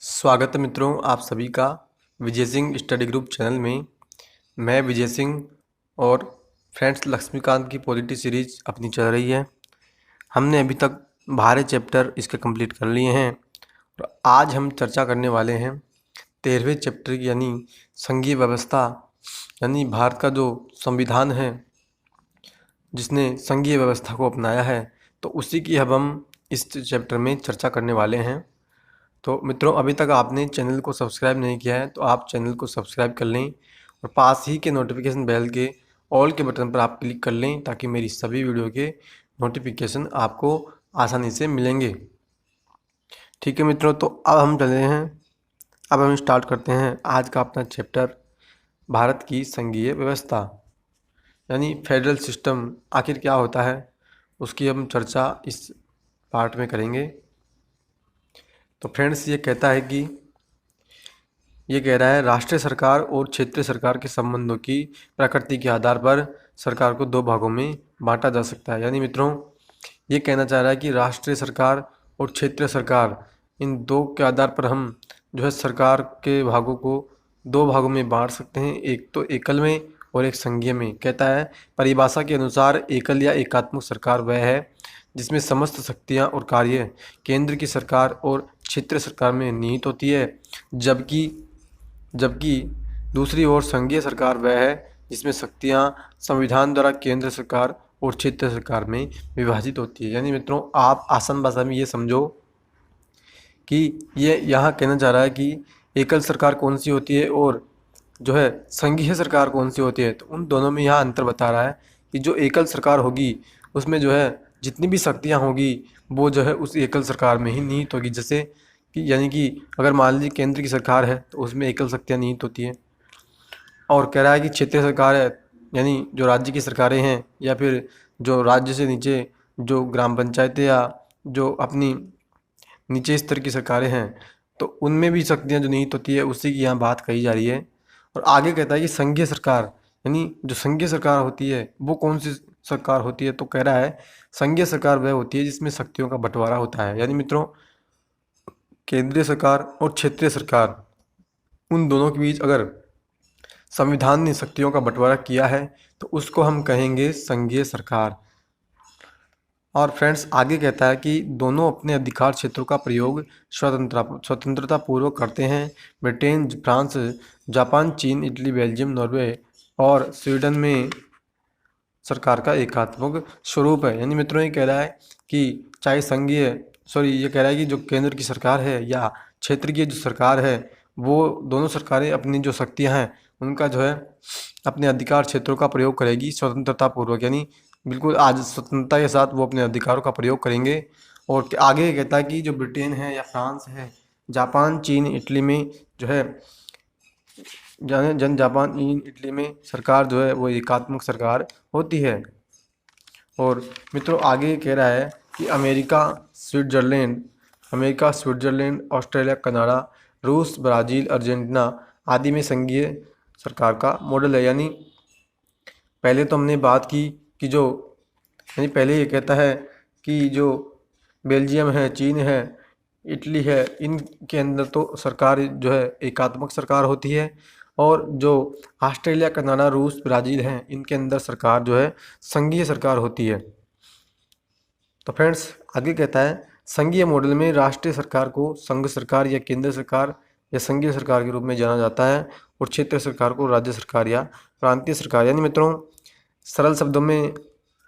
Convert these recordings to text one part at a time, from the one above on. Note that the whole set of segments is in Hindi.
स्वागत है मित्रों आप सभी का Vijay Singh study group channel में। मैं विजय सिंह और फ्रेंड्स लक्ष्मीकांत की पॉलिटी सीरीज अपनी चल रही है। हमने अभी तक 12 चैप्टर इसके कंप्लीट कर लिए हैं और आज हम चर्चा करने वाले हैं 13वें चैप्टर की, यानी संघीय व्यवस्था, यानी भारत का जो संविधान है जिसने संघीय व्यवस्था को अपनाया है, तो उसी की अब हम इस चैप्टर में चर्चा करने वाले हैं। तो मित्रों, अभी तक आपने चैनल को सब्सक्राइब नहीं किया है तो आप चैनल को सब्सक्राइब कर लें और पास ही के नोटिफिकेशन बेल के ऑल के बटन पर आप क्लिक कर लें ताकि मेरी सभी वीडियो के नोटिफिकेशन आपको आसानी से मिलेंगे। ठीक है मित्रों, तो अब हम चले हैं, अब हम स्टार्ट करते हैं आज का अपना चैप्टर, भारत की संघीय व्यवस्था यानी फेडरल सिस्टम आखिर क्या होता है, उसकी हम चर्चा इस पार्ट में करेंगे। तो फ्रेंड्स, ये कह रहा है राष्ट्रीय सरकार और क्षेत्रीय सरकार के संबंधों की प्रकृति के आधार पर सरकार को दो भागों में बांटा जा सकता है। यानी मित्रों, ये कहना चाह रहा है कि राष्ट्रीय सरकार और क्षेत्रीय सरकार, इन दो के आधार पर हम जो है सरकार के भागों को दो भागों में बांट सकते हैं, एक तो एकल में और एक संघीय में। कहता है परिभाषा के अनुसार एकल या एकात्मक सरकार वह है जिसमें समस्त शक्तियाँ और कार्य केंद्र की सरकार और क्षेत्रीय सरकार में निहित होती है, जबकि जबकि दूसरी ओर संघीय सरकार वह है जिसमें शक्तियां संविधान द्वारा केंद्र सरकार और क्षेत्रीय सरकार में विभाजित होती है। यानी मित्रों, आप आसान भाषा में ये समझो कि ये यहाँ कहना चाह रहा है कि एकल सरकार कौन सी होती है और जो है संघीय सरकार कौन सी होती है। तो उन दोनों में यहाँ अंतर बता रहा है कि जो एकल सरकार होगी उसमें जो है जितनी भी शक्तियाँ होगी वो जो है उस एकल सरकार में ही निहित होगी। जैसे कि यानी कि अगर मान लीजिए केंद्र की सरकार है तो उसमें एकल शक्तियाँ निहित होती हैं, और कह रहा है कि क्षेत्रीय सरकार है यानी जो राज्य की सरकारें हैं या फिर जो राज्य से नीचे जो ग्राम पंचायतें या जो अपनी नीचे स्तर की सरकारें हैं, तो उनमें भी शक्तियाँ जो निहित होती है उसी की यहाँ बात कही जा रही है। और आगे कहता है कि संघीय सरकार, यानी जो संघीय सरकार होती है वो कौन सी सरकार होती है। तो कह रहा है संघीय सरकार वह होती है जिसमें शक्तियों का बंटवारा होता है। यानी मित्रों, केंद्रीय सरकार और क्षेत्रीय सरकार, उन दोनों के बीच अगर संविधान ने शक्तियों का बंटवारा किया है तो उसको हम कहेंगे संघीय सरकार। और फ्रेंड्स, आगे कहता है कि दोनों अपने अधिकार क्षेत्रों का प्रयोग स्वतंत्रता पूर्वक करते हैं। ब्रिटेन, फ्रांस, जापान, चीन, इटली, बेल्जियम, नॉर्वे और स्वीडन में सरकार का एकात्मक स्वरूप है। यानी मित्रों, ये कह रहा है कि चाहे ये कह रहा है कि जो केंद्र की सरकार है या क्षेत्र की जो सरकार है, वो दोनों सरकारें अपनी जो शक्तियां हैं उनका जो है अपने अधिकार क्षेत्रों का प्रयोग करेगी स्वतंत्रता पूर्वक, यानी बिल्कुल आज स्वतंत्रता के साथ वो अपने अधिकारों का प्रयोग करेंगे। और आगे कहता है कि जो ब्रिटेन है या फ्रांस है, जापान, चीन, इटली में जो है जापान, चीन, इटली में सरकार जो है वो एकात्मक सरकार होती है। और मित्रों, आगे कह रहा है कि अमेरिका, स्विट्जरलैंड, ऑस्ट्रेलिया, कनाडा, रूस, ब्राज़ील, अर्जेंटीना आदि में संघीय सरकार का मॉडल है। यानी पहले तो हमने बात की कि जो यानी पहले ये कहता है कि जो बेल्जियम है, चीन है, इटली है, इनके अंदर तो सरकार जो है एकात्मक सरकार होती है, और जो ऑस्ट्रेलिया, कनाडा, रूस, ब्राज़ील हैं इनके अंदर सरकार जो है संघीय सरकार होती है। तो फ्रेंड्स, आगे कहता है संघीय मॉडल में राष्ट्रीय सरकार को संघ सरकार या केंद्र सरकार या संघीय सरकार के रूप में जाना जाता है और क्षेत्रीय सरकार को राज्य सरकार या प्रांतीय सरकार। यानी मित्रों, सरल शब्दों में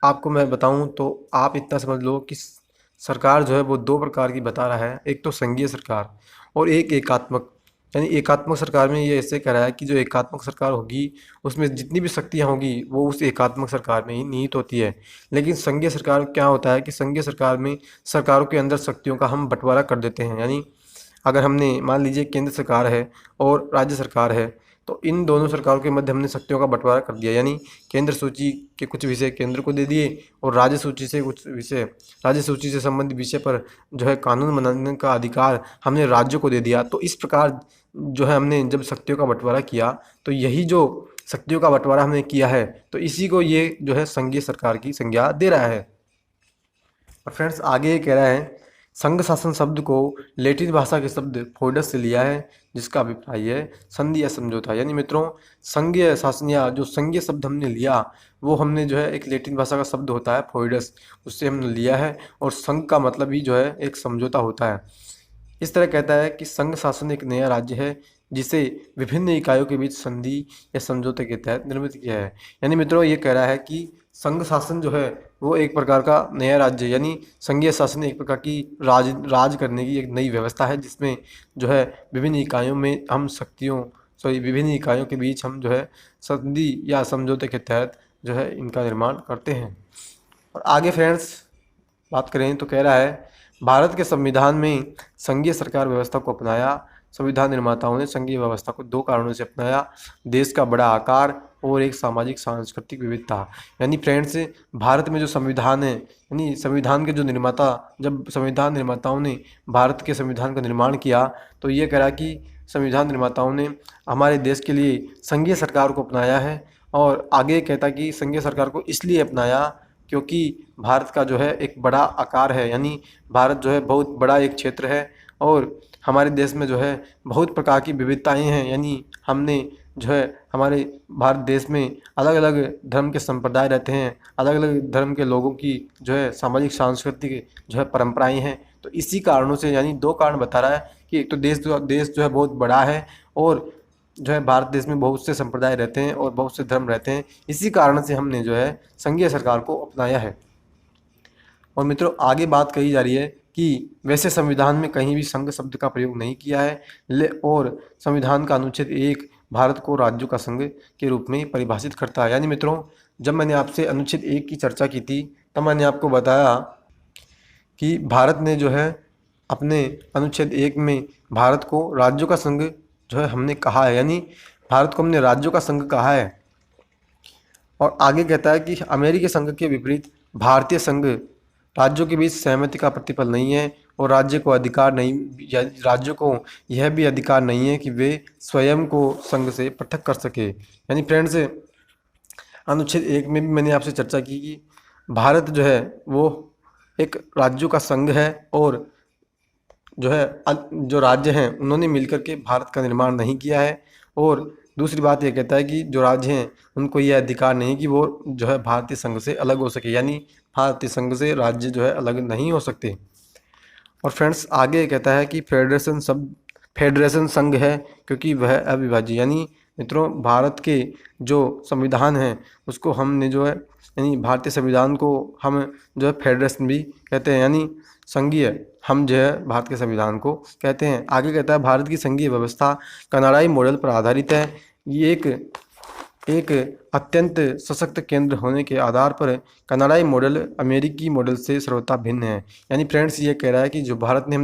आपको मैं बताऊं तो आप इतना समझ लो कि सरकार जो है वो दो प्रकार की बता रहा है, एक तो संघीय सरकार और एक एकात्मक। यानी एकात्मक सरकार में ये ऐसे कह रहा है कि जो एकात्मक सरकार होगी उसमें जितनी भी शक्तियाँ होगी वो उस एकात्मक सरकार में ही निहित होती है। लेकिन संघीय सरकार क्या होता है कि संघीय सरकार में सरकारों के अंदर शक्तियों का हम बंटवारा कर देते हैं। यानी अगर हमने मान लीजिए केंद्र सरकार है और राज्य सरकार है, तो इन दोनों सरकारों के मध्य हमने शक्तियों का बंटवारा कर दिया। यानी केंद्र सूची के कुछ विषय केंद्र को दे दिए और राज्य सूची से संबंधित विषय पर जो है कानून बनाने का अधिकार हमने राज्यों को दे दिया। तो इस प्रकार जो है हमने जब शक्तियों का बंटवारा किया, तो यही जो शक्तियों का बंटवारा हमने किया है तो इसी को ये जो है संघीय सरकार की संज्ञा दे रहा है। और फ्रेंड्स, आगे ये कह रहा है संघ शासन शब्द को लैटिन भाषा के शब्द फोइडस से लिया है, जिसका अभिप्राय है संधि या समझौता। यानी मित्रों, संघीय शासन या जो संघीय शब्द हमने लिया वो हमने जो है एक लैटिन भाषा का शब्द होता है फोइडस, उससे हमने लिया है। और संघ का मतलब ही जो है एक समझौता होता है। इस तरह कहता है कि संघ शासन एक नया राज्य है जिसे विभिन्न इकाइयों के बीच संधि या समझौते के तहत निर्मित किया है। यानी मित्रों, ये कह रहा है कि संघ शासन जो है वो एक प्रकार का नया राज्य, यानी संघीय शासन एक प्रकार की राज करने की एक नई व्यवस्था है, जिसमें जो है विभिन्न इकाइयों में हम विभिन्न इकाइयों के बीच हम जो है संधि या समझौते के तहत जो है इनका निर्माण करते हैं। और आगे फ्रेंड्स बात करें तो कह रहा है, भारत के संविधान में संघीय सरकार व्यवस्था को अपनाया। संविधान निर्माताओं ने संघीय व्यवस्था को दो कारणों से अपनाया: देश का बड़ा आकार और एक सामाजिक सांस्कृतिक विविधता। यानी फ्रेंड्स, भारत में जो संविधान है, यानी संविधान के जो निर्माता, जब संविधान निर्माताओं ने भारत के संविधान का निर्माण किया तो ये कह रहा कि संविधान निर्माताओं ने हमारे देश के लिए संघीय सरकार को अपनाया है। और आगे कहता कि संघीय सरकार को इसलिए अपनाया क्योंकि भारत का जो है एक बड़ा आकार है, यानी भारत जो है बहुत बड़ा एक क्षेत्र है और हमारे देश में जो है बहुत प्रकार की विविधताएं हैं। यानी हमने जो है हमारे भारत देश में अलग अलग धर्म के संप्रदाय रहते हैं, अलग अलग धर्म के लोगों की जो है सामाजिक सांस्कृतिक जो है परंपराएं हैं। तो इसी कारणों से, यानी दो कारण बता रहा है कि एक तो देश जो है बहुत बड़ा है और जो है भारत देश में बहुत से संप्रदाय रहते हैं और बहुत से धर्म रहते हैं। इसी कारण से हमने जो है संघीय सरकार को अपनाया है। और मित्रों, आगे बात कही जा रही है कि वैसे संविधान में कहीं भी संघ शब्द का प्रयोग नहीं किया है और संविधान का अनुच्छेद 1 भारत को राज्यों का संघ के रूप में परिभाषित करता है। यानी मित्रों, जब मैंने आपसे अनुच्छेद 1 की चर्चा की थी तब मैंने आपको बताया कि भारत ने जो है अपने अनुच्छेद 1 में भारत को राज्यों का संघ जो है हमने कहा है, यानी भारत को हमने राज्यों का संघ कहा है। और आगे कहता है कि अमेरिकी संघ के विपरीत भारतीय संघ राज्यों के बीच सहमति का प्रतिफल नहीं है और राज्यों को यह भी अधिकार नहीं है कि वे स्वयं को संघ से पृथक कर सके। यानी फ्रेंड्स, अनुच्छेद 1 में भी मैंने आपसे चर्चा की कि भारत जो है वो एक राज्यों का संघ है और जो है जो राज्य हैं उन्होंने मिलकर के भारत का निर्माण नहीं किया है। और दूसरी बात ये कहता है कि जो राज्य हैं उनको यह अधिकार नहीं कि वो जो है भारतीय संघ से अलग हो सके, यानी भारतीय संघ से राज्य जो है अलग नहीं हो सकते। और फ्रेंड्स, आगे कहता है कि फेडरेशन संघ है क्योंकि वह अविभाज्य। यानी मित्रों, भारत के जो संविधान है उसको हमने जो है, यानी भारतीय संविधान को हम जो है फेडरेशन भी कहते हैं, यानी संघीय हम जो है भारत के संविधान को कहते हैं। आगे कहता है, भारत की संघीय व्यवस्था कनाडाई मॉडल पर आधारित है। ये एक अत्यंत सशक्त केंद्र होने के आधार पर कनाडाई मॉडल अमेरिकी मॉडल से सर्वथा भिन्न है। यानी फ्रेंड्स, ये कह रहा है कि जो भारत में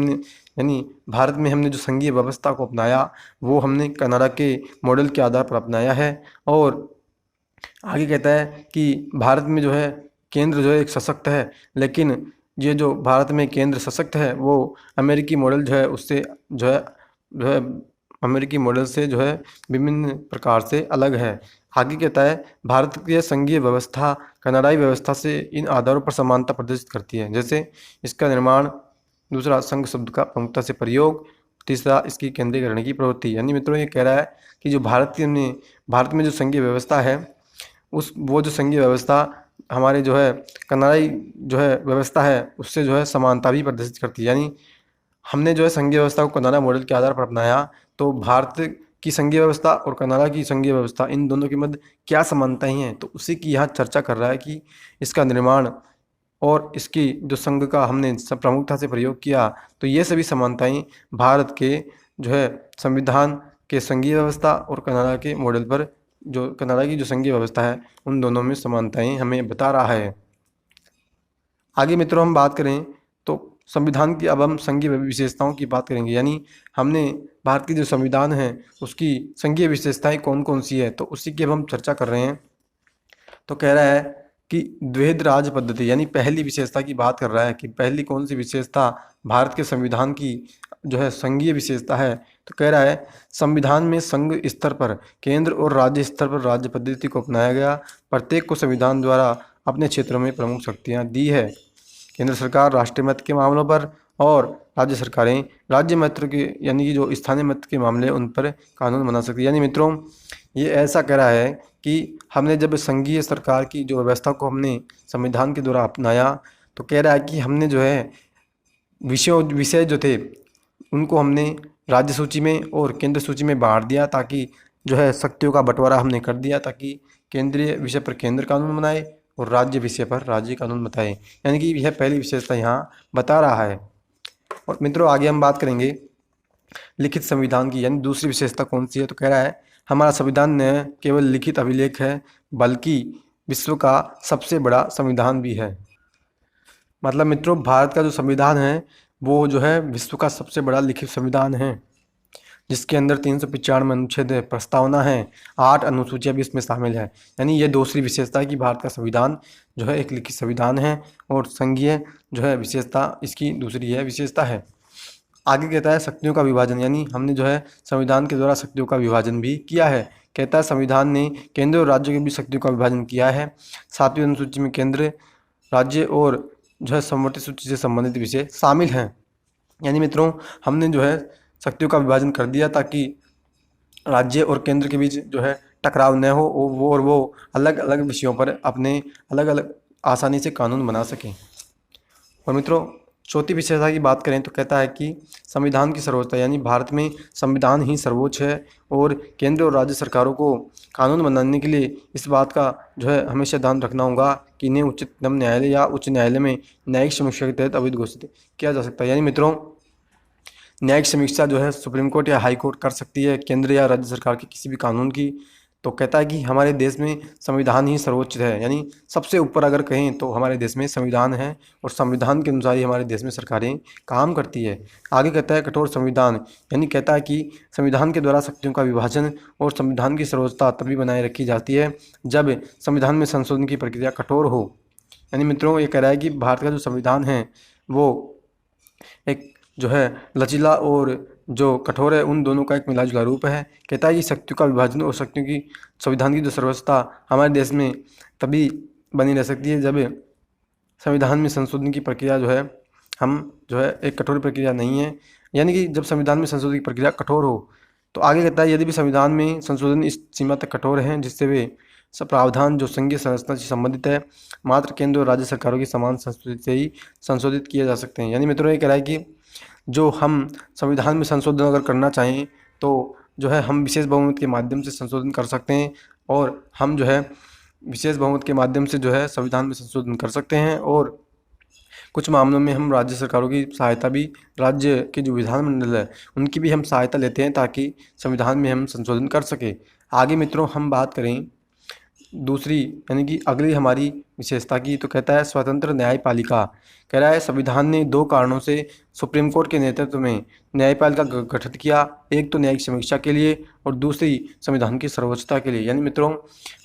हमने जो संघीय व्यवस्था को अपनाया वो हमने कनाडा के मॉडल के आधार पर अपनाया है। और आगे कहता है कि भारत में जो है केंद्र जो है एक सशक्त है, लेकिन ये जो भारत में केंद्र सशक्त है वो अमेरिकी मॉडल जो है उससे जो है अमेरिकी मॉडल से जो है विभिन्न प्रकार से अलग है। आगे कहता है, भारत की संघीय व्यवस्था कनाडाई व्यवस्था से इन आधारों पर समानता प्रदर्शित करती है, जैसे इसका निर्माण, दूसरा संघ शब्द का प्रमुखता से प्रयोग, तीसरा इसकी केंद्रीकरण की प्रवृत्ति। यानी मित्रों, ये कह रहा है कि जो भारत में जो संघीय व्यवस्था है वो जो संघीय व्यवस्था हमारे जो है कनाडाई जो है व्यवस्था है उससे जो है समानता भी प्रदर्शित करती है। यानी हमने जो है संघीय व्यवस्था को कनाडा मॉडल के आधार पर अपनाया, तो भारत की संघीय व्यवस्था और कनाडा की संघीय व्यवस्था इन दोनों के मध्य क्या समानताएं हैं, तो उसी की यहाँ चर्चा कर रहा है कि इसका निर्माण और इसकी जो संघ का हमने प्रमुखता से प्रयोग किया, तो ये सभी समानताएं भारत के जो है संविधान के संघीय व्यवस्था और कनाडा के मॉडल पर, जो कनाडा की जो संघीय व्यवस्था है उन दोनों में समानताएं हमें बता रहा है। आगे मित्रों हम बात करें तो संविधान की, अब हम संघीय विशेषताओं की बात करेंगे। यानी हमने भारत की जो संविधान है उसकी संघीय विशेषताएं कौन कौन सी है, तो उसी की अब हम चर्चा कर रहे हैं। तो कह रहा है कि द्वैध राज पद्धति, यानी पहली विशेषता की बात कर रहा है कि पहली कौन सी विशेषता भारत के संविधान की जो है संघीय विशेषता है। तो कह रहा है, संविधान में संघ स्तर पर केंद्र और राज्य स्तर पर राज्य पद्धति को अपनाया गया। प्रत्येक को संविधान द्वारा अपने क्षेत्रों में प्रमुख शक्तियां दी है। केंद्र सरकार राष्ट्रीय महत्व के मामलों पर और राज्य सरकारें राज्य महत्व के यानी कि जो स्थानीय महत्व के मामले उन पर कानून बना सकती है। यानी मित्रों ये ऐसा कह रहा है कि हमने जब संघीय सरकार की जो व्यवस्था को हमने संविधान के द्वारा अपनाया, तो कह रहा है कि हमने जो है विषय जो थे उनको हमने राज्य सूची में और केंद्र सूची में बांट दिया, ताकि जो है शक्तियों का बंटवारा हमने कर दिया, ताकि केंद्रीय विषय पर केंद्र कानून बनाए और राज्य विषय पर राज्य कानून बताए। यानी कि यह पहली विशेषता यहाँ बता रहा है। और मित्रों आगे हम बात करेंगे लिखित संविधान की, यानी दूसरी विशेषता कौन सी है। तो कह रहा है हमारा संविधान न केवल लिखित अभिलेख है बल्कि विश्व का सबसे बड़ा संविधान भी है। मतलब मित्रों भारत का जो संविधान है वो जो है विश्व का सबसे बड़ा लिखित संविधान है, जिसके अंदर 395 अनुच्छेद प्रस्तावना है, 8 अनुसूचियाँ भी इसमें शामिल है। यानी ये दूसरी विशेषता है कि भारत का संविधान जो है एक लिखित संविधान है और संघीय जो है विशेषता इसकी दूसरी है विशेषता है। आगे कहता है शक्तियों का विभाजन, यानी हमने जो है संविधान के द्वारा शक्तियों का विभाजन भी किया है। कहता है संविधान ने केंद्र और राज्यों के बीच शक्तियों का विभाजन किया है। 7वीं अनुसूची में केंद्र, राज्य और जो है समवर्ती सूची से संबंधित विषय शामिल हैं। यानी मित्रों हमने जो है शक्तियों का विभाजन कर दिया ताकि राज्य और केंद्र के बीच जो है टकराव न हो, वो अलग अलग विषयों पर अपने अलग अलग आसानी से कानून बना सकें। और मित्रों चौथी विशेषता की बात करें तो कहता है कि संविधान की सर्वोच्चता, यानी भारत में संविधान ही सर्वोच्च है और केंद्र और राज्य सरकारों को कानून बनाने के लिए इस बात का जो है हमेशा ध्यान रखना होगा कि इन्हें उच्चतम न्यायालय या उच्च न्यायालय में न्यायिक समीक्षा के तहत अवैध घोषित किया जा सकता है। यानी मित्रों न्यायिक समीक्षा जो है सुप्रीम कोर्ट या हाई कोर्ट कर सकती है केंद्र या राज्य सरकार के किसी भी कानून की। तो कहता है कि हमारे देश में संविधान ही सर्वोच्च है, यानी सबसे ऊपर अगर कहें तो हमारे देश में संविधान है और संविधान के अनुसार ही हमारे देश में सरकारें काम करती है। आगे कहता है कठोर संविधान, यानी कहता है कि संविधान के द्वारा शक्तियों का विभाजन और संविधान की सर्वोच्चता तभी बनाए रखी जाती है जब संविधान में संशोधन की प्रक्रिया कठोर हो। यानी मित्रों ये कह रहा है कि भारत का जो संविधान है वो एक जो है लचीला और जो कठोर है उन दोनों का एक मिला जुला रूप है। कहता है कि शक्तियों का विभाजन और शक्तियों की संविधान की जो सर्वोच्चता हमारे देश में तभी बनी रह सकती है जब संविधान में संशोधन की प्रक्रिया जो है हम जो है एक कठोर प्रक्रिया नहीं है, यानी कि जब संविधान में संशोधन की प्रक्रिया कठोर हो। तो आगे कहता है यदि भी संविधान में संशोधन इस सीमा तक कठोर हैं जिससे वे सब प्रावधान जो संघीय संरचना से संबंधित है मात्र केंद्र और राज्य सरकारों की समान संस्कृति से ही संशोधित किए जा सकते हैं। यानी मित्रों ये कह रहा है कि जो हम संविधान में संशोधन अगर करना चाहें तो जो है हम विशेष बहुमत के माध्यम से संशोधन कर सकते हैं और हम जो है विशेष बहुमत के माध्यम से जो है संविधान में संशोधन कर सकते हैं और कुछ मामलों में हम राज्य सरकारों की सहायता भी, राज्य के जो विधानमंडल है उनकी भी हम सहायता लेते हैं ताकि संविधान में हम संशोधन कर सकें। आगे मित्रों हम बात करें दूसरी यानी कि अगली हमारी विशेषता की, तो कहता है स्वतंत्र न्यायपालिका। कह रहा है संविधान ने 2 कारणों से सुप्रीम कोर्ट के नेतृत्व में न्यायपालिका गठित किया, एक तो न्यायिक समीक्षा के लिए और दूसरी संविधान की सर्वोच्चता के लिए। यानी मित्रों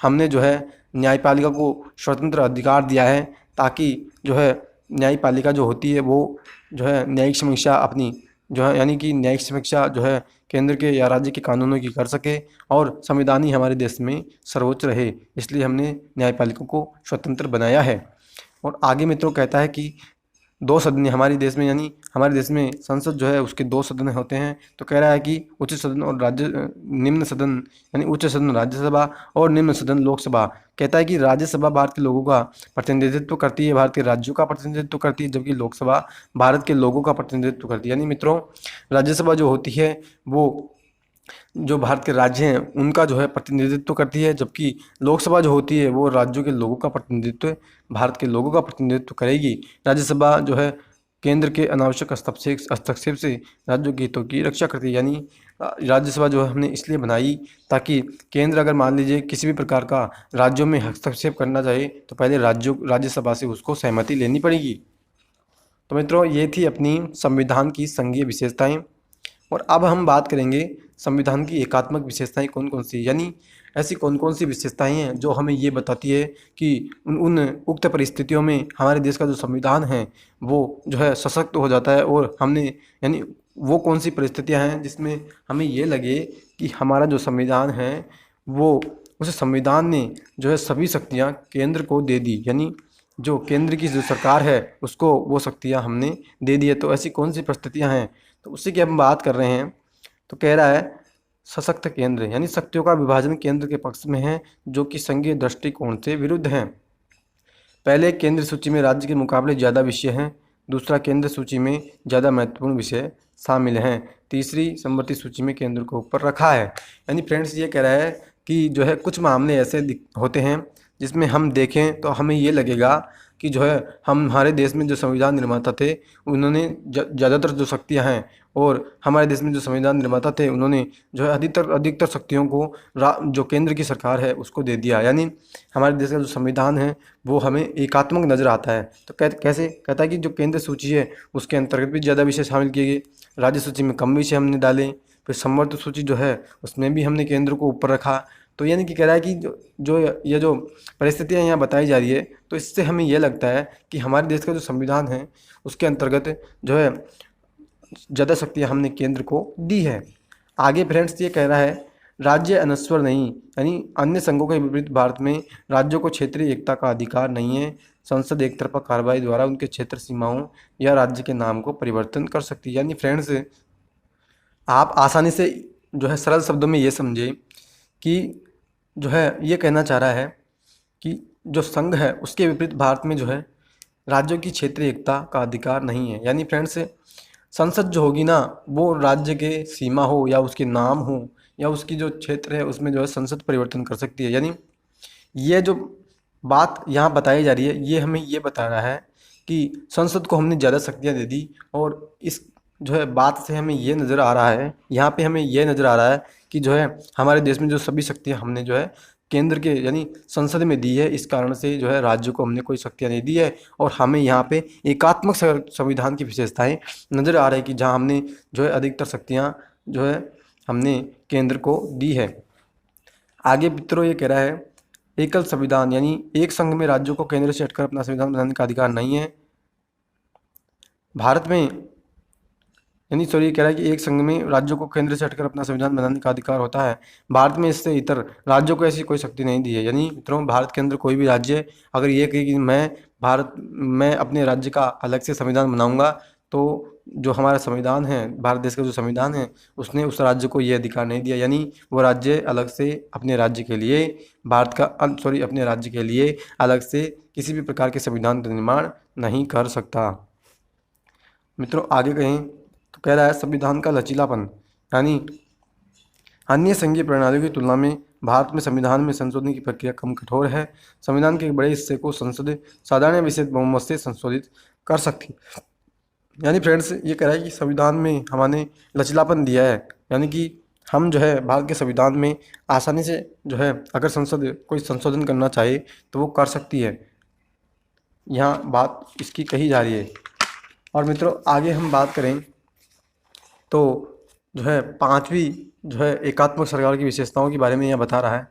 हमने जो है न्यायपालिका को स्वतंत्र अधिकार दिया है ताकि जो है न्यायपालिका जो होती है वो जो है न्यायिक समीक्षा अपनी जो है यानी कि न्यायिक समीक्षा जो है केंद्र के या राज्य के कानूनों की कर सके और संविधान ही हमारे देश में सर्वोच्च रहे, इसलिए हमने न्यायपालिका को स्वतंत्र बनाया है। और आगे मित्रों कहता है कि 2 सदन हमारे देश में, यानी हमारे देश में संसद जो है उसके 2 सदन होते हैं। तो कह रहा है कि उच्च सदन और निम्न सदन, यानी उच्च सदन राज्यसभा और निम्न सदन लोकसभा। कहता है कि राज्यसभा भारत के लोगों का प्रतिनिधित्व करती है, भारत के राज्यों का प्रतिनिधित्व करती है, जबकि लोकसभा भारत के लोगों का प्रतिनिधित्व करती है। यानी मित्रों राज्यसभा जो होती है वो जो भारत के राज्य हैं उनका जो है प्रतिनिधित्व करती है, जबकि लोकसभा जो होती है वो राज्यों के लोगों का प्रतिनिधित्व, भारत के लोगों का प्रतिनिधित्व करेगी। राज्यसभा जो है केंद्र के अनावश्यक हस्तक्षेप से राज्यों के हितों की रक्षा करती है। यानी राज्यसभा जो है हमने इसलिए बनाई ताकि केंद्र अगर मान लीजिए किसी भी प्रकार का राज्यों में हस्तक्षेप करना चाहे तो पहले राज्यसभा से उसको सहमति लेनी पड़ेगी। तो मित्रों ये थी अपनी संविधान की संघीय विशेषताएं। और अब हम बात करेंगे संविधान की एकात्मक विशेषताएं कौन कौन सी, यानी ऐसी कौन कौन सी विशेषताएं हैं जो हमें ये बताती है कि उन उक्त परिस्थितियों में हमारे देश का जो संविधान है वो जो है सशक्त हो जाता है और हमने यानी वो कौन सी परिस्थितियां हैं जिसमें हमें ये लगे कि हमारा जो संविधान है वो उस संविधान ने जो है सभी शक्तियाँ केंद्र को दे दी। यानी जो केंद्र की जो सरकार है उसको वो शक्तियाँ हमने दे दी है। तो ऐसी कौन सी परिस्थितियाँ हैं, तो उसी की हम बात कर रहे हैं। तो कह रहा है सशक्त केंद्र, यानी शक्तियों का विभाजन केंद्र के पक्ष में है जो कि संघीय दृष्टिकोण से विरुद्ध है। पहले केंद्र सूची में राज्य के मुकाबले ज़्यादा विषय हैं। दूसरा, केंद्र सूची में ज़्यादा महत्वपूर्ण विषय शामिल हैं। तीसरी, समवर्ती सूची में केंद्र को ऊपर रखा है। यानी फ्रेंड्स ये कह रहा है कि जो है कुछ मामले ऐसे होते हैं जिसमें हम देखें तो हमें ये लगेगा कि जो है हमारे देश में जो संविधान निर्माता थे उन्होंने ज़्यादातर जो शक्तियाँ हैं, और हमारे देश में जो संविधान निर्माता थे उन्होंने जो है अधिकतर अधिकतर शक्तियों को जो केंद्र की सरकार है उसको दे दिया। यानी हमारे देश का जो संविधान है वो हमें एकात्मक नज़र आता है। तो कैसे कहता है कि जो केंद्र सूची है उसके अंतर्गत भी ज़्यादा विषय शामिल किए गए, राज्य सूची में कम विषय हमने डाले, फिर समवर्त सूची जो है उसमें भी हमने केंद्र को ऊपर रखा। तो यानी कि कह रहा है कि जो परिस्थितियाँ यहाँ बताई जा रही है, तो इससे हमें यह लगता है कि हमारे देश का जो संविधान है उसके अंतर्गत जो है ज़्यादा शक्तियाँ हमने केंद्र को दी है। आगे फ्रेंड्स ये कह रहा है राज्य अनस्वर नहीं, यानी अन्य संघों के विपरीत भारत में राज्यों को क्षेत्रीय एकता का अधिकार नहीं है। संसद एक तरफा कार्रवाई द्वारा उनके क्षेत्र सीमाओं या राज्य के नाम को परिवर्तन कर सकती है। यानी फ्रेंड्स आप आसानी से जो है सरल शब्दों में ये समझे कि जो है ये कहना चाह रहा है कि जो संघ है उसके विपरीत भारत में जो है राज्यों की क्षेत्रीय एकता का अधिकार नहीं है। यानी फ्रेंड्स संसद जो होगी ना वो राज्य के सीमा हो या उसके नाम हो या उसकी जो क्षेत्र है उसमें जो है संसद परिवर्तन कर सकती है। यानी ये जो बात यहाँ बताई जा रही है ये हमें ये बता रहा है कि संसद को हमने ज़्यादा शक्तियाँ दे दी, और इस जो है बात से हमें ये नज़र आ रहा है, यहाँ पे हमें ये नज़र आ रहा है कि जो है हमारे देश में जो सभी शक्तियाँ हमने जो है केंद्र के यानी संसद में दी है, इस कारण से जो है राज्य को हमने कोई शक्तियाँ नहीं दी है, और हमें यहाँ पे एकात्मक संविधान की विशेषताएं नज़र आ रही है कि जहाँ हमने जो है अधिकतर शक्तियाँ जो है हमने केंद्र को दी है। आगे मित्रों ये कह रहा है एकल संविधान, यानी एक संघ में राज्यों को केंद्र से हटकर अपना संविधान बनाने का अधिकार नहीं है भारत में। यानी सॉरी, ये कह रहा है कि एक संघ में राज्यों को केंद्र से हटकर अपना संविधान बनाने का अधिकार होता है भारत में, इससे इतर राज्यों को ऐसी कोई शक्ति नहीं दी है। यानी मित्रों भारत के अंदर कोई भी राज्य अगर ये कहे कि मैं अपने राज्य का अलग से संविधान बनाऊंगा, तो जो हमारा संविधान है, भारत देश का जो संविधान है, उसने उस राज्य को ये अधिकार नहीं दिया। यानी वो राज्य अलग से अपने राज्य के लिए अपने राज्य के लिए अलग से किसी भी प्रकार के संविधान का निर्माण नहीं कर सकता। मित्रों आगे कहें तो कह रहा है संविधान का लचीलापन, यानी अन्य संघीय प्रणालियों की तुलना में भारत में संविधान में संशोधन की प्रक्रिया कम कठोर है। संविधान के एक बड़े हिस्से को संसद साधारण विशेष बहुमत से संशोधित कर सकती। यानी फ्रेंड्स ये कह रहा है कि संविधान में हमने लचीलापन दिया है, यानी कि हम जो है भारत के संविधान में आसानी से जो है अगर संसद कोई संशोधन करना चाहे तो वो कर सकती है। यहाँ बात इसकी कही जा रही है। और मित्रों आगे हम बात करें तो जो है पांचवी जो है एकात्मक सरकार की विशेषताओं के बारे में यह बता रहा है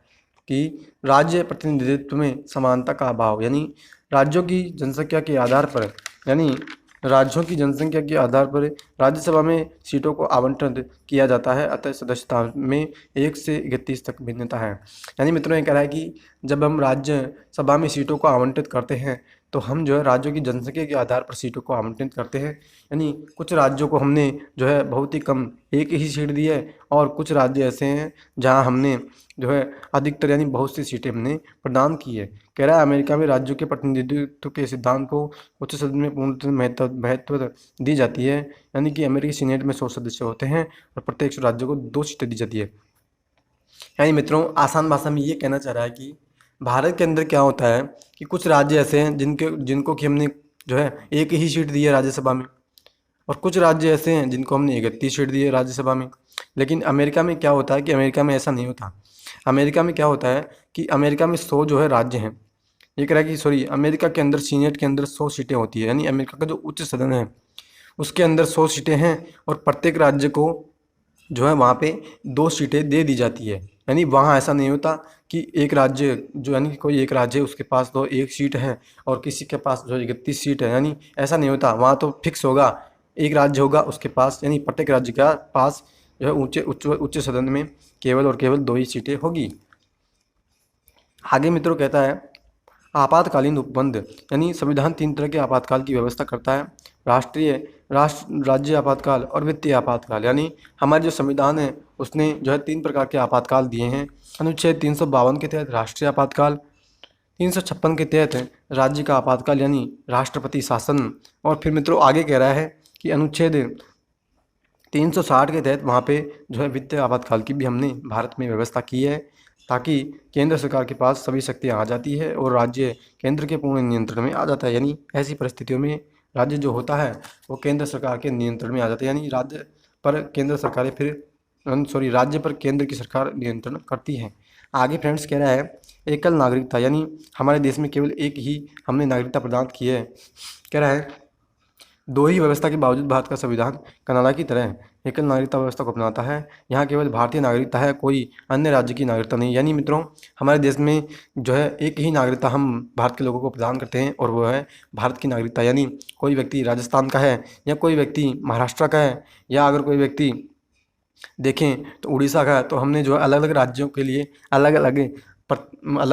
कि राज्य प्रतिनिधित्व में समानता का अभाव, यानी राज्यों की जनसंख्या के आधार पर, यानी राज्यों की जनसंख्या के आधार पर राज्यसभा में सीटों को आवंटन किया जाता है, अतः सदस्यता में 1 से 31 तक भिन्नता है। यानी मित्रों ये कह रहा है कि जब हम राज्यसभा में सीटों को आवंटित करते हैं तो हम जो है राज्यों की जनसंख्या के आधार पर सीटों को आवंटित करते हैं। यानी कुछ राज्यों को हमने जो है बहुत ही कम एक ही सीट दी है, और कुछ राज्य ऐसे हैं जहां हमने जो है अधिकतर यानी बहुत सी सीटें हमने प्रदान की है। कह रहा है अमेरिका में राज्यों के प्रतिनिधित्व के सिद्धांत को उच्च सदन में पूर्णतः महत्व दी जाती है। यानी कि अमेरिकी सीनेट में 100 सदस्य होते हैं और प्रत्येक राज्य को 2 सीटें दी जाती है। यानी मित्रों आसान भाषा में ये कहना चाह रहा है कि भारत के अंदर क्या होता है कि कुछ राज्य ऐसे हैं जिनको कि हमने जो है एक ही सीट दी है राज्यसभा में, और कुछ राज्य ऐसे हैं जिनको हमने 31 सीट दी है राज्यसभा में। लेकिन अमेरिका में क्या होता है कि अमेरिका में ऐसा नहीं होता। अमेरिका में क्या होता है कि अमेरिका में 100 जो है राज्य हैं। ये कह रहा है कि सॉरी, अमेरिका के अंदर सीनेट के अंदर 100 सीटें होती है, यानी अमेरिका का जो उच्च सदन है उसके अंदर 100 सीटें हैं, और प्रत्येक राज्य को जो है वहाँ पे 2 सीटें दे दी जाती है। यानी वहाँ ऐसा नहीं होता कि एक राज्य जो यानी कि कोई एक राज्य है उसके पास तो 1 सीट है और किसी के पास जो 31 सीट है, यानी ऐसा नहीं होता। वहाँ तो फिक्स होगा, एक राज्य होगा उसके पास, यानी प्रत्येक राज्य के पास जो है उच्च सदन में केवल और केवल 2 ही सीटें होगी। आगे मित्रों कहता है आपातकालीन उपबंध यानी संविधान 3 तरह के आपातकाल की व्यवस्था करता है। राज्य आपातकाल और वित्तीय आपातकाल। यानी हमारे जो संविधान है उसने जो है 3 प्रकार के आपातकाल दिए हैं। अनुच्छेद 352 के तहत राष्ट्रीय आपातकाल, 356 के तहत राज्य का आपातकाल यानी राष्ट्रपति शासन, और फिर मित्रों आगे कह रहा है कि अनुच्छेद 360 के तहत वहाँ पे जो है वित्तीय आपातकाल की भी हमने भारत में व्यवस्था की है, ताकि केंद्र सरकार के पास सभी शक्तियाँ आ जाती है और राज्य केंद्र के पूर्ण नियंत्रण में आ जाता है। यानी ऐसी परिस्थितियों में राज्य जो होता है वो केंद्र सरकार के नियंत्रण में आ जाता है, यानी राज्य पर केंद्र सरकारें फिर राज्य पर केंद्र की सरकार नियंत्रण करती है। आगे फ्रेंड्स कह रहा है एकल नागरिकता, यानी हमारे देश में केवल एक ही हमने नागरिकता प्रदान की है। कह रहा है दो ही व्यवस्था के बावजूद भारत का संविधान कनाडा की तरह एकल नागरिकता व्यवस्था को अपनाता है। यहाँ केवल भारतीय नागरिकता है, कोई अन्य राज्य की नागरिकता नहीं। यानी मित्रों हमारे देश में जो है एक ही नागरिकता हम भारत के लोगों को प्रदान करते हैं और वो है भारत की नागरिकता। यानी कोई व्यक्ति राजस्थान का है या कोई व्यक्ति महाराष्ट्र का है या अगर कोई व्यक्ति देखें तो उड़ीसा का है, तो हमने जो है अलग अलग राज्यों के लिए अलग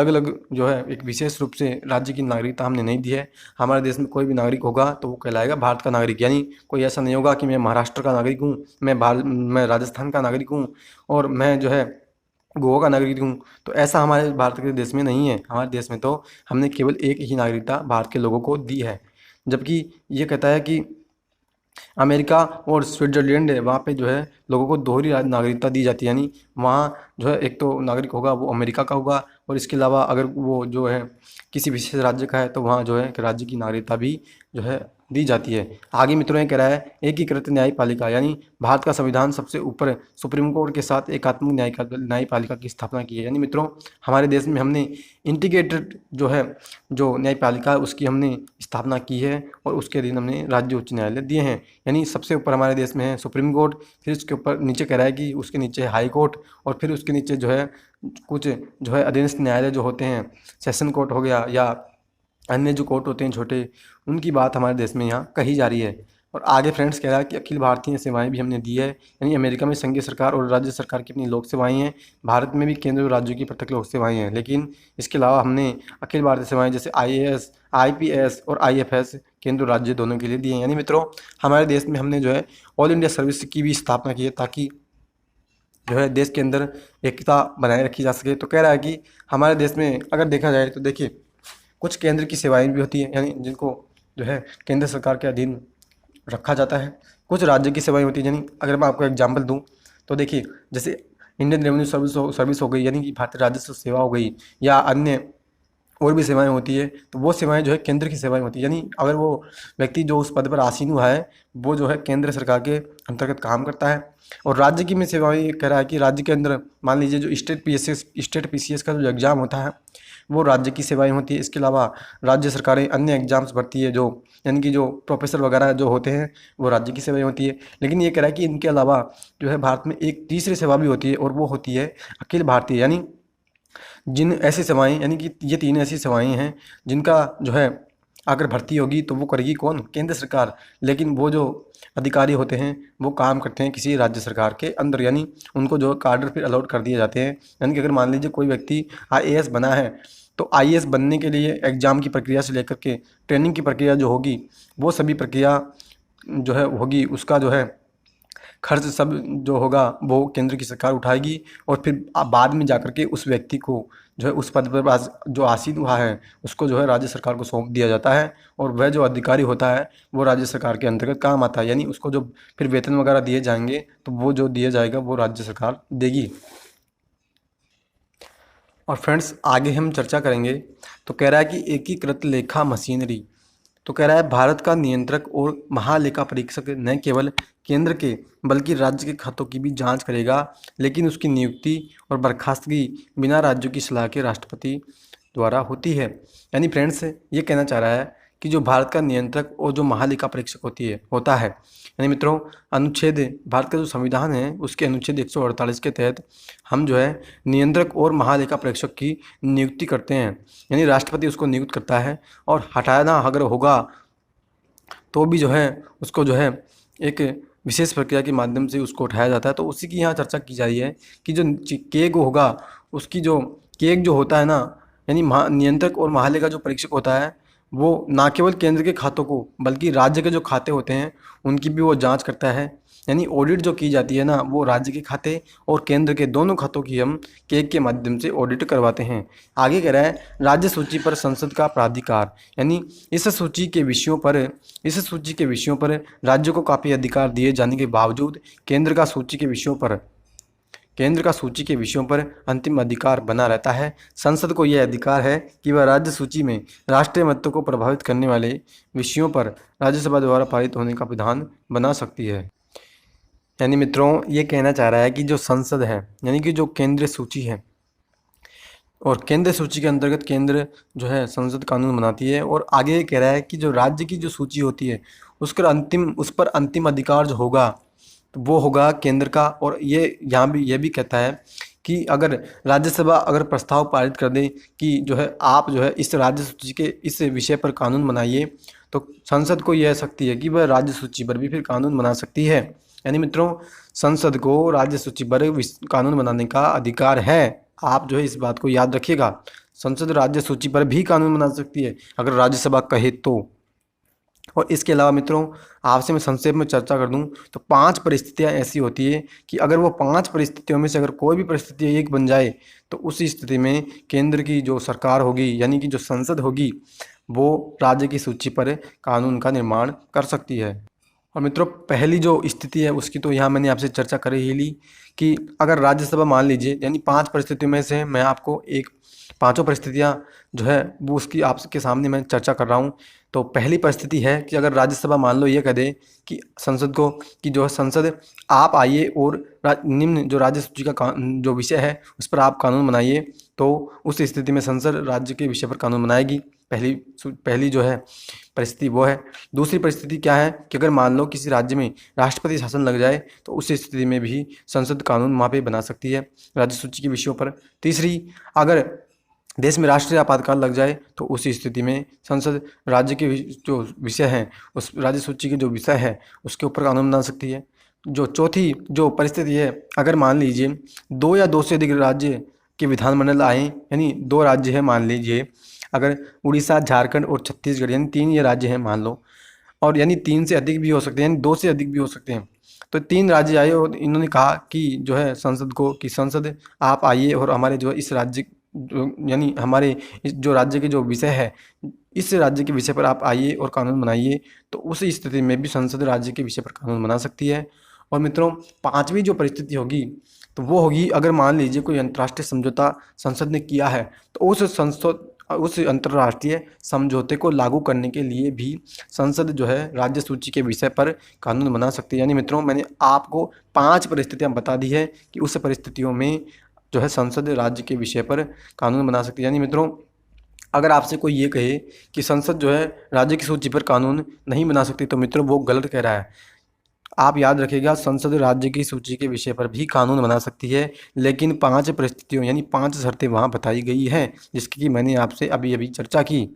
अलग जो है एक विशेष रूप से राज्य की नागरिकता हमने नहीं दी है। हमारे देश में कोई भी नागरिक होगा तो वो कहलाएगा भारत का नागरिक। यानी कोई ऐसा नहीं होगा कि मैं महाराष्ट्र का नागरिक हूँ, मैं राजस्थान का नागरिक हूँ और मैं जो है गोवा का नागरिक हूँ। तो ऐसा हमारे भारत के देश में नहीं है। हमारे देश में तो हमने केवल एक ही नागरिकता भारत के लोगों को दी है। जबकि ये कहता है कि अमेरिका और स्विट्जरलैंड है, वहाँ पे जो है लोगों को दोहरी नागरिकता दी जाती है। यानी वहाँ जो है एक तो नागरिक होगा वो अमेरिका का होगा और इसके अलावा अगर वो जो है किसी विशेष राज्य का है तो वहाँ जो है एक राज्य की नागरिकता भी जो है दी जाती है। आगे मित्रों ये कह रहा है एकीकृत न्यायपालिका, यानी भारत का संविधान सबसे ऊपर सुप्रीम कोर्ट के साथ एकात्मक न्यायपालिका की स्थापना की है। यानी मित्रों हमारे देश में हमने इंटीग्रेटेड जो है जो न्यायपालिका है उसकी हमने स्थापना की है और उसके अधीन हमने राज्य उच्च न्यायालय दिए हैं। यानी सबसे ऊपर हमारे देश में है सुप्रीम कोर्ट, फिर उसके ऊपर नीचे कह रहा है कि उसके नीचे हाई कोर्ट और फिर उसके नीचे जो है कुछ जो है अधीनस्थ न्यायालय जो होते हैं, सेशन कोर्ट हो गया या अन्य जो कोर्ट होते हैं छोटे, उनकी बात हमारे देश में यहाँ कही जा रही है। और आगे फ्रेंड्स कह रहा है कि अखिल भारतीय सेवाएं भी हमने दी है। यानी अमेरिका में संघीय सरकार और राज्य सरकार की अपनी लोक सेवाएं हैं, भारत में भी केंद्र और राज्यों की पृथक लोक सेवाएं हैं। लेकिन इसके अलावा हमने अखिल भारतीय सेवाएं जैसे IAS, IPS और IFS केंद्र और राज्य दोनों के लिए दिए हैं। यानी मित्रों हमारे देश में हमने जो है ऑल इंडिया सर्विस की भी स्थापना की है, ताकि जो है देश के अंदर एकता बनाए रखी जा सके। तो कह रहा है कि हमारे देश में अगर देखा जाए तो देखिए कुछ केंद्र की सेवाएं भी होती हैं, यानी जिनको जो है केंद्र सरकार के अधीन रखा जाता है। कुछ राज्य की सेवाएं होती हैं, यानी अगर मैं आपको एग्जांपल दूं तो देखिए जैसे इंडियन रेवेन्यू सर्विस हो गई, यानी कि भारतीय राजस्व सेवा हो गई, या अन्य और भी सेवाएं होती है। तो वो सेवाएं जो है केंद्र की सेवाएं होती है। यानी अगर वो व्यक्ति जो उस पद पर आसीन हुआ है वो जो है केंद्र सरकार के अंतर्गत काम करता है। और राज्य की में सेवाएं ये कह रहा है कि राज्य के अंदर मान लीजिए जो स्टेट PCS का जो एग्ज़ाम होता है वो राज्य की सेवाएं होती है। इसके अलावा राज्य सरकारें अन्य एग्जाम्स भरती है, जो यानी कि जो प्रोफेसर वगैरह जो होते हैं वो राज्य की सेवाएं होती है। लेकिन ये कह रहा है कि इनके अलावा जो है भारत में एक तीसरी सेवा भी होती है और वो होती है अखिल भारतीय। यानी जिन ऐसी सेवाएं, यानी कि ये 3 ऐसी सेवाएं हैं जिनका जो है अगर भर्ती होगी तो वो करेगी कौन? केंद्र सरकार। लेकिन वो जो अधिकारी होते हैं वो काम करते हैं किसी राज्य सरकार के अंदर, यानी उनको जो कार्डर फिर अलॉट कर दिए जाते हैं। यानी कि अगर मान लीजिए कोई व्यक्ति IAS बना है तो IAS बनने के लिए एग्ज़ाम की प्रक्रिया से लेकर के ट्रेनिंग की प्रक्रिया जो होगी वो सभी प्रक्रिया जो है होगी, उसका जो है खर्च सब जो होगा वो केंद्र की सरकार उठाएगी और फिर बाद में जाकर के उस व्यक्ति को जो है उस पद पर जो आसीन हुआ है उसको जो है राज्य सरकार को सौंप दिया जाता है और वह जो अधिकारी होता है वो राज्य सरकार के अंतर्गत काम आता है। यानी उसको जो फिर वेतन वगैरह दिए जाएंगे तो वो जो दिया जाएगा वो राज्य सरकार देगी। और फ्रेंड्स आगे हम चर्चा करेंगे तो कह रहा है कि एकीकृत लेखा मशीनरी। तो कह रहा है भारत का नियंत्रक और महालेखा परीक्षक न केवल केंद्र के बल्कि राज्य के खातों की भी जांच करेगा, लेकिन उसकी नियुक्ति और बर्खास्तगी बिना राज्यों की सलाह के राष्ट्रपति द्वारा होती है। यानी फ्रेंड्स ये कहना चाह रहा है कि जो भारत का नियंत्रक और जो महालेखा परीक्षक होता है, यानी मित्रों अनुच्छेद भारत का जो संविधान है उसके अनुच्छेद 148 के तहत हम जो है नियंत्रक और महालेखा परीक्षक की नियुक्ति करते हैं। यानी राष्ट्रपति उसको नियुक्त करता है और हटाना अगर होगा तो भी जो है उसको जो है एक विशेष प्रक्रिया के माध्यम से उसको उठाया जाता है। तो उसी की यहाँ चर्चा की जा रही है कि जो केग होगा उसकी जो केग जो होता है ना यानी नियंत्रक और महालेखा जो परीक्षक होता है वो ना केवल केंद्र के खातों को बल्कि राज्य के जो खाते होते हैं उनकी भी वो जांच करता है। यानी ऑडिट जो की जाती है ना, वो राज्य के खाते और केंद्र के दोनों खातों की हम केक के माध्यम से ऑडिट करवाते हैं। आगे कह रहा है राज्य सूची पर संसद का प्राधिकार, यानी इस सूची के विषयों पर राज्यों को काफ़ी अधिकार दिए जाने के बावजूद केंद्र का सूची के विषयों पर अंतिम अधिकार बना रहता है। संसद को यह अधिकार है कि वह राज्य सूची में राष्ट्रीय महत्व को प्रभावित करने वाले विषयों पर राज्यसभा द्वारा पारित होने का विधान बना सकती है। यानी मित्रों, ये कहना चाह रहा है कि जो संसद है, यानी कि जो केंद्रीय सूची है, और केंद्र सूची के अंतर्गत केंद्र जो है संसद कानून बनाती है। और आगे ये कह रहा है कि जो राज्य की जो सूची होती है उस पर अंतिम अधिकार जो होगा तो वो होगा केंद्र का। और ये यहाँ भी ये भी कहता है कि अगर राज्यसभा अगर प्रस्ताव पारित कर दे कि जो है आप जो है इस राज्य सूची के इस विषय पर कानून बनाइए, तो संसद को यह शक्ति है कि वह राज्य सूची पर भी फिर कानून बना सकती है। यानी मित्रों, संसद को राज्य सूची पर कानून बनाने का अधिकार है। आप जो है इस बात को याद रखिएगा, संसद राज्य सूची पर भी कानून बना सकती है अगर राज्यसभा कहे तो। और इसके अलावा मित्रों, आपसे मैं संक्षेप में चर्चा कर दूं तो 5 परिस्थितियां ऐसी होती है कि अगर वो 5 परिस्थितियों में से अगर कोई भी परिस्थिति एक बन जाए तो उस स्थिति में केंद्र की जो सरकार होगी, यानी कि जो संसद होगी, वो राज्य की सूची पर कानून का निर्माण कर सकती है। और मित्रों, पहली जो स्थिति है उसकी तो यहाँ मैंने आपसे चर्चा कर ही ली कि अगर राज्यसभा मान लीजिए, यानी 5 परिस्थितियों में से मैं आपको एक पांचों परिस्थितियाँ जो है वो उसकी आपके सामने मैं चर्चा कर रहा हूँ। तो पहली परिस्थिति है कि अगर राज्यसभा मान लो ये कह दे कि संसद को कि जो है संसद आप आइए और निम्न जो राज्य सूची का जो विषय है उस पर आप कानून बनाइए, तो उस स्थिति में संसद राज्य के विषय पर कानून बनाएगी। पहली जो है परिस्थिति वो है। दूसरी परिस्थिति क्या है कि अगर मान लो किसी राज्य में राष्ट्रपति शासन लग जाए तो उस स्थिति में भी संसद कानून वहाँ पे बना सकती है राज्य सूची के विषयों पर। तीसरी, अगर देश में राष्ट्रीय आपातकाल लग जाए तो उस स्थिति में संसद राज्य के जो विषय हैं, उस राज्य सूची के जो विषय है उसके ऊपर कानून बना सकती है। जो चौथी जो परिस्थिति है, अगर मान लीजिए 2 या 2 से अधिक राज्य के विधानमंडल आए, यानी 2 राज्य है मान लीजिए, अगर उड़ीसा, झारखंड और छत्तीसगढ़, यानी 3 ये राज्य हैं मान लो, और यानी 3 से अधिक भी हो सकते हैं, यानी 2 से अधिक भी हो सकते हैं। तो 3 राज्य आए और इन्होंने कहा कि जो है संसद को कि संसद आप आइए और हमारे जो इस राज्य यानी हमारे इस जो राज्य के जो विषय है इस राज्य के विषय पर आप आइए और कानून बनाइए, तो उस स्थिति में भी संसद राज्य के विषय पर कानून बना सकती है। और मित्रों, 5वीं जो परिस्थिति होगी तो वो होगी अगर मान लीजिए कोई अंतर्राष्ट्रीय समझौता संसद ने किया है तो उस अंतर्राष्ट्रीय समझौते को लागू करने के लिए भी संसद जो है राज्य सूची के विषय पर कानून बना सकती है। यानी मित्रों, मैंने आपको 5 परिस्थितियां बता दी है कि उस परिस्थितियों में जो है संसद राज्य के विषय पर कानून बना सकती है। यानी मित्रों, अगर आपसे कोई ये कहे कि संसद जो है राज्य की सूची पर कानून नहीं बना सकती तो मित्रों वो गलत कह रहा है। आप याद रखिएगा, संसद राज्य की सूची के विषय पर भी कानून बना सकती है, लेकिन 5 परिस्थितियों यानी 5 शर्तें वहाँ बताई गई हैं जिसकी कि मैंने आपसे अभी अभी चर्चा की।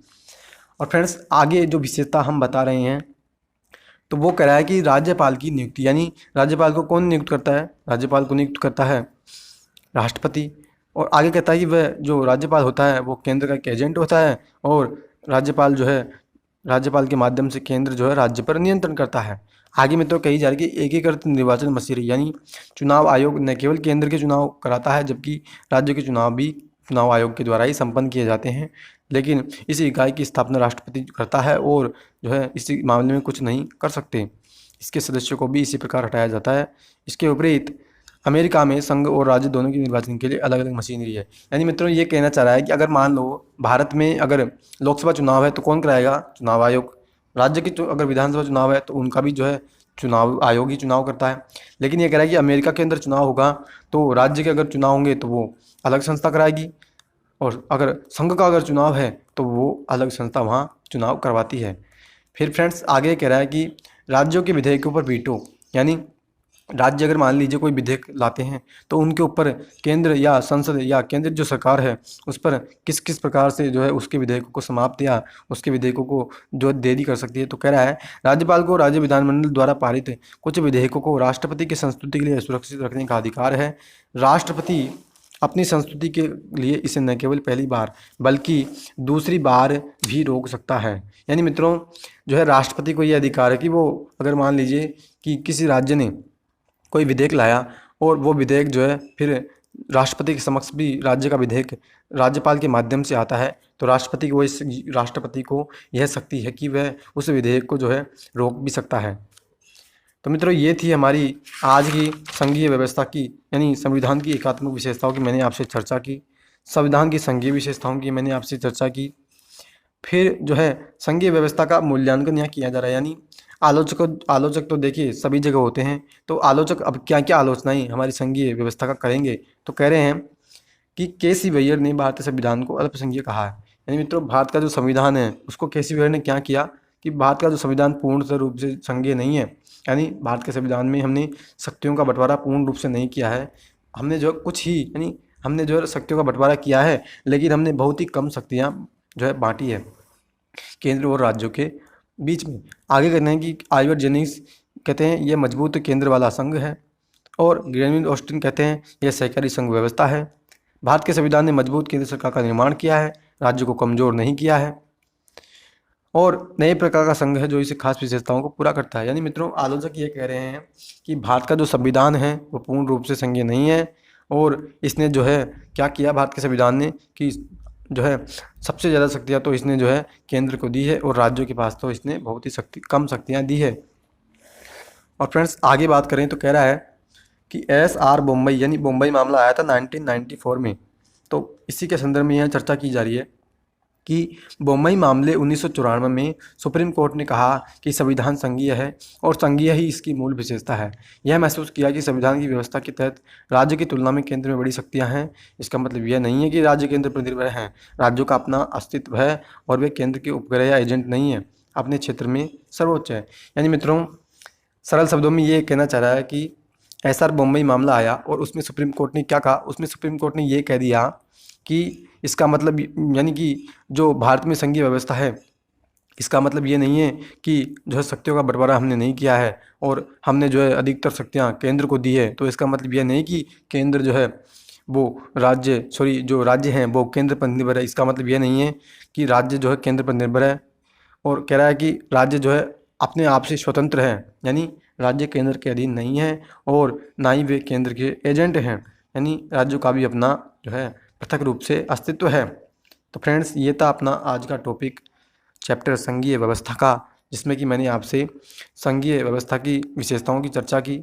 और फ्रेंड्स, आगे जो विशेषता हम बता रहे हैं तो वो कह रहा है कि राज्यपाल की नियुक्ति, यानी राज्यपाल को कौन नियुक्त करता है? राज्यपाल को नियुक्त करता है राष्ट्रपति। और आगे कहता है कि वह जो राज्यपाल होता है वो केंद्र का एक एजेंट होता है और राज्यपाल के माध्यम से केंद्र जो है राज्य पर नियंत्रण करता है। आगे में तो कही जा रही है कि एकीकृत निर्वाचन मशीनरी, यानी चुनाव आयोग न केवल केंद्र के चुनाव कराता है जबकि राज्य के चुनाव भी चुनाव आयोग के द्वारा ही संपन्न किए जाते हैं। लेकिन इस इकाई की स्थापना राष्ट्रपति करता है और जो है इसी मामले में कुछ नहीं कर सकते। इसके सदस्यों को भी इसी प्रकार हटाया जाता है। इसके विपरीत अमेरिका में संघ और राज्य दोनों के निर्वाचन के लिए अलग अलग मशीनरी है। यानी मित्रों, ये कहना चाह रहा है कि अगर मान लो भारत में अगर लोकसभा चुनाव है तो कौन कराएगा? चुनाव आयोग। राज्य की अगर विधानसभा चुनाव है तो उनका भी जो है चुनाव आयोग ही चुनाव करता है। लेकिन ये कह रहा है कि अमेरिका के अंदर चुनाव होगा तो राज्य के अगर चुनाव होंगे तो वो अलग संस्था कराएगी, और अगर संघ का अगर चुनाव है तो वो अलग संस्था वहाँ चुनाव करवाती है। फिर फ्रेंड्स, आगे कह रहा है कि राज्यों के विधेयकों पर वीटो, यानी राज्य अगर मान लीजिए कोई विधेयक लाते हैं तो उनके ऊपर केंद्र या संसद या केंद्र जो सरकार है उस पर किस किस प्रकार से जो है उसके विधेयकों को समाप्त या उसके विधेयकों को जो देरी कर सकती है। तो कह रहा है राज्यपाल को राज्य विधानमंडल द्वारा पारित कुछ विधेयकों को राष्ट्रपति की संस्तुति के लिए सुरक्षित रखने का अधिकार है। राष्ट्रपति अपनी संस्तुति के लिए इसे न केवल पहली बार बल्कि दूसरी बार भी रोक सकता है। यानी मित्रों जो है राष्ट्रपति को ये अधिकार है कि वो अगर मान लीजिए कि किसी राज्य ने कोई विधेयक लाया और वो विधेयक जो है फिर राष्ट्रपति के समक्ष भी राज्य का विधेयक राज्यपाल के माध्यम से आता है, तो राष्ट्रपति को यह शक्ति है कि वह उस विधेयक को जो है रोक भी सकता है। तो मित्रों ये थी हमारी आज की संघीय व्यवस्था की यानी संविधान की एकात्मक विशेषताओं की मैंने आपसे चर्चा की, संविधान की संघीय विशेषताओं की मैंने आपसे चर्चा की। फिर जो है संघीय व्यवस्था का मूल्यांकन यहाँ किया जा रहा है, यानी आलोचक तो देखिए सभी जगह होते हैं, तो आलोचक अब क्या क्या आलोचनाएं हमारी संघीय व्यवस्था का करेंगे। तो कह रहे हैं कि के.सी. वैयर ने भारतीय संविधान को अल्पसंघीय कहा है। यानी मित्रों भारत का जो संविधान है उसको के.सी. वैयर ने क्या किया कि भारत का जो संविधान पूर्ण रूप से संघीय नहीं है, यानी भारत के संविधान में हमने शक्तियों का बंटवारा पूर्ण रूप से नहीं किया है। हमने जो कुछ ही यानी हमने जो शक्तियों का बंटवारा किया है, लेकिन हमने बहुत ही कम शक्तियाँ जो है बांटी है केंद्र और राज्यों के बीच में। आगे कहते हैं कि आइवर जेनिंग्स कहते हैं यह मजबूत केंद्र वाला संघ है, और ग्रेनविल ऑस्टिन कहते हैं यह सहकारी संघ व्यवस्था है। भारत के संविधान ने मजबूत केंद्र सरकार का निर्माण किया है, राज्यों को कमजोर नहीं किया है, और नए प्रकार का संघ है जो इसे खास विशेषताओं को पूरा करता है। यानी मित्रों आलोचक ये कह रहे हैं कि भारत का जो संविधान है वो पूर्ण रूप से संघीय नहीं है, और इसने जो है क्या किया भारत के संविधान ने कि जो है सबसे ज़्यादा शक्तियाँ तो इसने जो है केंद्र को दी है, और राज्यों के पास तो इसने बहुत ही कम शक्तियाँ दी है। और फ्रेंड्स आगे बात करें तो कह रहा है कि एस.आर. बम्बई यानी बम्बई मामला आया था 1994 में, तो इसी के संदर्भ में यह चर्चा की जा रही है कि बम्बई मामले 1994 में सुप्रीम कोर्ट ने कहा कि संविधान संघीय है और संघीय ही इसकी मूल विशेषता है। यह महसूस किया कि संविधान की व्यवस्था के तहत राज्य की तुलना में केंद्र में बड़ी शक्तियां हैं। इसका मतलब यह नहीं है कि राज्य केंद्र पर निर्भर हैं, राज्यों का अपना अस्तित्व है और वे केंद्र के उपग्रह या एजेंट नहीं है, अपने क्षेत्र में सर्वोच्च है। यानी मित्रों सरल शब्दों में ये कहना चाह रहा है कि एस.आर. बम्बई मामला आया और उसमें सुप्रीम कोर्ट ने क्या कहा, उसमें सुप्रीम कोर्ट ने ये कह दिया कि इसका मतलब यानी कि जो भारत में संघीय व्यवस्था है इसका मतलब ये नहीं है कि जो है शक्तियों का बंटवारा हमने नहीं किया है और हमने जो है अधिकतर शक्तियाँ केंद्र को दी है, तो इसका मतलब ये नहीं कि केंद्र जो है वो जो राज्य हैं वो केंद्र पर निर्भर है। इसका मतलब ये नहीं है कि राज्य जो है केंद्र पर निर्भर है, और कह रहा है कि राज्य जो है अपने आप से स्वतंत्र है, यानी राज्य केंद्र के अधीन नहीं है और ना ही वे केंद्र के एजेंट हैं, यानी राज्यों का भी अपना जो है पृथक रूप से अस्तित्व है। तो फ्रेंड्स ये था अपना आज का टॉपिक चैप्टर संघीय व्यवस्था का, जिसमें कि मैंने आपसे संघीय व्यवस्था की विशेषताओं की चर्चा की।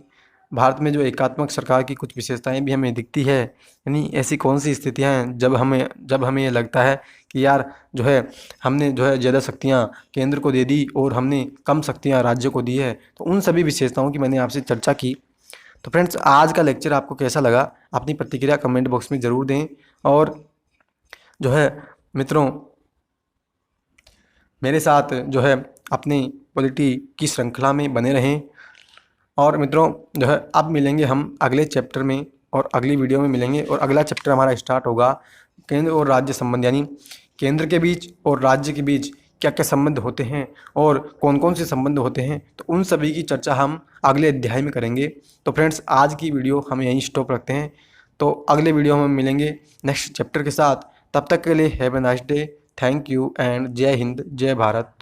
भारत में जो एकात्मक सरकार की कुछ विशेषताएं भी हमें दिखती है, यानी ऐसी कौन सी स्थितियां हैं जब हमें ये लगता है कि यार जो है हमने जो है ज़्यादा शक्तियां केंद्र को दे दी और हमने कम शक्तियां राज्यों को दी है, तो उन सभी विशेषताओं की मैंने आपसे चर्चा की। तो फ्रेंड्स आज का लेक्चर आपको कैसा लगा अपनी प्रतिक्रिया कमेंट बॉक्स में ज़रूर दें, और जो है मित्रों मेरे साथ जो है अपनी पॉलिटी की श्रृंखला में बने रहें। और मित्रों जो है अब मिलेंगे हम अगले चैप्टर में और अगली वीडियो में मिलेंगे, और अगला चैप्टर हमारा स्टार्ट होगा केंद्र और राज्य संबंध, यानी केंद्र के बीच और राज्य के बीच क्या क्या संबंध होते हैं और कौन कौन से संबंध होते हैं, तो उन सभी की चर्चा हम अगले अध्याय में करेंगे। तो फ्रेंड्स आज की वीडियो हम यहीं स्टॉप रखते हैं, तो अगले वीडियो में मिलेंगे नेक्स्ट चैप्टर के साथ। तब तक के लिए have a nice day, thank you and जय हिंद जय भारत।